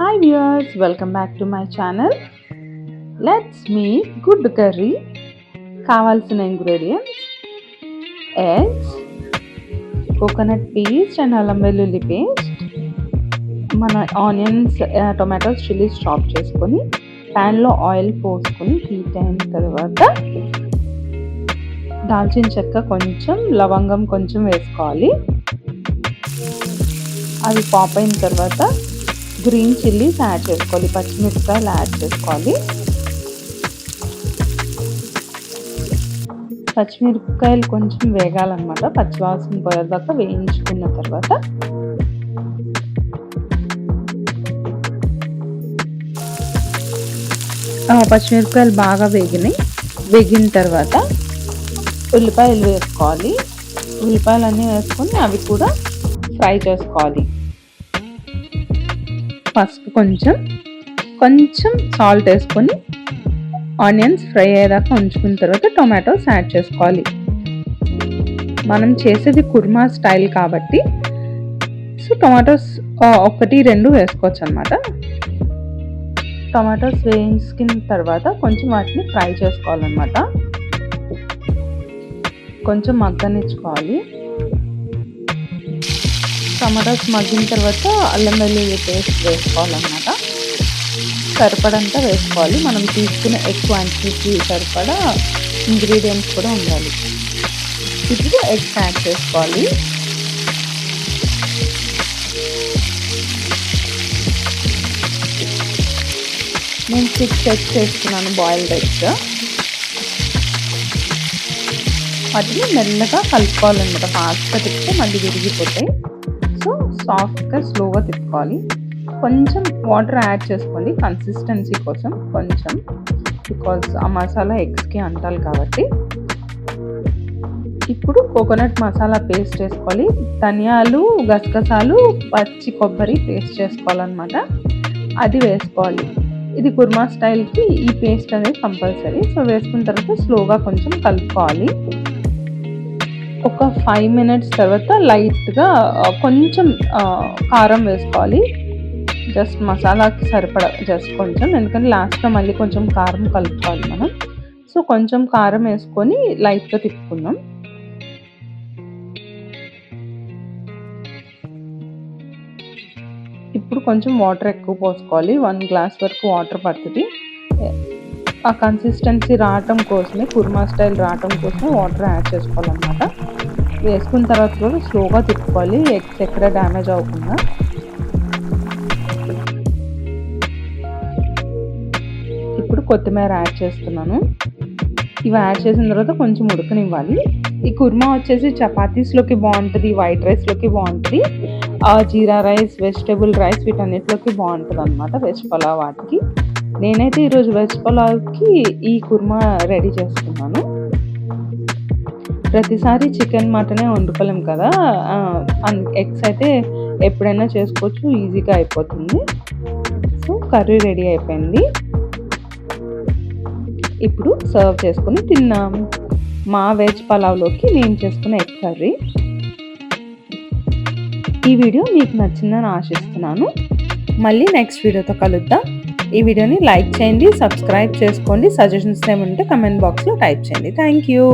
Hi viewers, welcome back to my channel. Let's make good curry. కావాల్సిన ingredients: eggs, coconut paste and అల్లం వెల్లుల్లి paste, మన onions, tomatoes, chillies chop చేసుకొని ప్యాన్లో oil పోసుకొని heat అయిన తర్వాత దాల్చిన చెక్క కొంచెం, లవంగం కొంచెం వేసుకోవాలి. అవి పాప్ అయిన తర్వాత గ్రీన్ చిల్లీస్ యాడ్ చేసుకోవాలి, పచ్చిమిరపకాయలు యాడ్ చేసుకోవాలి. పచ్చిమిరపకాయలు కొంచెం వేగాలన్నమాట, పచ్చివాసన పోయేదాకా వేయించుకున్న తర్వాత పచ్చిమిరపకాయలు బాగా వేగిన తర్వాత ఉల్లిపాయలు వేసుకోవాలి. ఉల్లిపాయలన్నీ వేసుకొని అవి కూడా ఫ్రై చేసుకోవాలి. పసుపు కొంచెం సాల్ట్ వేసుకొని ఆనియన్స్ ఫ్రై అయ్యేదాకా ఉంచుకున్న తర్వాత టొమాటోస్ యాడ్ చేసుకోవాలి. మనం చేసేది కుర్మా స్టైల్ కాబట్టి సో టొమాటోస్ 1-2 వేసుకోవచ్చు అన్నమాట. టొమాటోస్ వేయించుకున్న తర్వాత కొంచెం వాటిని ఫ్రై చేసుకోవాలన్నమాట, కొంచెం మగ్గనిచ్చుకోవాలి. టమాటాస్ మగ్గిన తర్వాత అల్లం వెల్లుల్లి పేస్ట్ వేసుకోవాలన్నమాట. సరిపడంతా వేసుకోవాలి, మనం తీసుకునే ఎగ్ క్వాంటిటీకి సరిపడా ఇంగ్రీడియంట్స్ కూడా ఉండాలి. ఇప్పుడు ఎగ్స్ యాడ్ చేసుకోవాలి. నేను 6 ఎగ్స్ వేసుకున్నాను, బాయిల్డ్ ఎగ్స్. వాటిని మెల్లగా కలుపుకోవాలన్నమాట. ఫాస్ట్గా తిప్పితే మళ్ళీ విరిగిపోతాయి. సో సాఫ్ట్గా స్లోగా తిప్పుకోవాలి. కొంచెం వాటర్ యాడ్ చేసుకోండి కన్సిస్టెన్సీ కోసం, కొంచెం, బికాజ్ ఆ మసాలా ఎగ్స్కి అంటాలి కాబట్టి. ఇప్పుడు కోకోనట్ మసాలా పేస్ట్ వేసుకోవాలి. ధనియాలు, గసగసాలు, పచ్చి కొబ్బరి పేస్ట్ చేసుకోవాలన్నమాట, అది వేసుకోవాలి. ఇది కుర్మా స్టైల్కి ఈ పేస్ట్ అనేది కంపల్సరీ. సో వేసుకున్న తర్వాత స్లోగా కొంచెం కలుపుకోవాలి. ఒక 5 మినిట్స్ తర్వాత లైట్గా కొంచెం కారం వేసుకోవాలి. జస్ట్ మసాలాకి సరిపడా జస్ట్ కొంచెం, ఎందుకంటే లాస్ట్లో మళ్ళీ కొంచెం కారం కలుపుకోవాలి మనం. సో కొంచెం కారం వేసుకొని లైట్గా తిప్పుకుందాం. ఇప్పుడు కొంచెం వాటర్ ఎక్కువ పోసుకోవాలి, 1 గ్లాస్ వరకు వాటర్ పడుతుంది. ఆ కన్సిస్టెన్సీ రావటం కోసమే, కుర్మా స్టైల్ రావటం కోసమే వాటర్ యాడ్ చేసుకోవాలన్నమాట. వేసుకున్న తర్వాత కూడా స్లోగా తిప్పుకోవాలి, ఎగ్స్ ఎక్కడ డ్యామేజ్ అవ్వకుండా. ఇప్పుడు కొత్తిమీర యాడ్ చేస్తున్నాను. ఇవి యాడ్ చేసిన తర్వాత కొంచెం ఉడకనివ్వాలి. ఈ కుర్మా వచ్చేసి చపాతీస్లోకి బాగుంటుంది, వైట్ రైస్లోకి బాగుంటుంది, జీరా రైస్, వెజిటేబుల్ రైస్, వీటన్నిటిలోకి బాగుంటుంది అనమాట, వెజ్ పలావ్ వాటికి. నేనైతే ఈరోజు వెజ్ పలావ్కి ఈ కుర్మా రెడీ చేస్తున్నాను. ప్రతిసారి చికెన్ మటనే వండుకోలేం కదా, ఎగ్స్ అయితే ఎప్పుడైనా చేసుకోవచ్చు, ఈజీగా అయిపోతుంది. సో కర్రీ రెడీ అయిపోయింది. ఇప్పుడు సర్వ్ చేసుకొని తిన్నాం. మా వెజ్ పలావ్లోకి నేను చేసుకున్న ఎగ్ కర్రీ. ఈ వీడియో మీకు నచ్చిందని ఆశిస్తున్నాను. మళ్ళీ నెక్స్ట్ వీడియోతో కలుద్దాం. ఈ వీడియోని లైక్ చేయండి, సబ్స్క్రైబ్ చేసుకోండి. సజెషన్స్ ఏముంటే కమెంట్ బాక్స్లో టైప్ చేయండి. Thank you.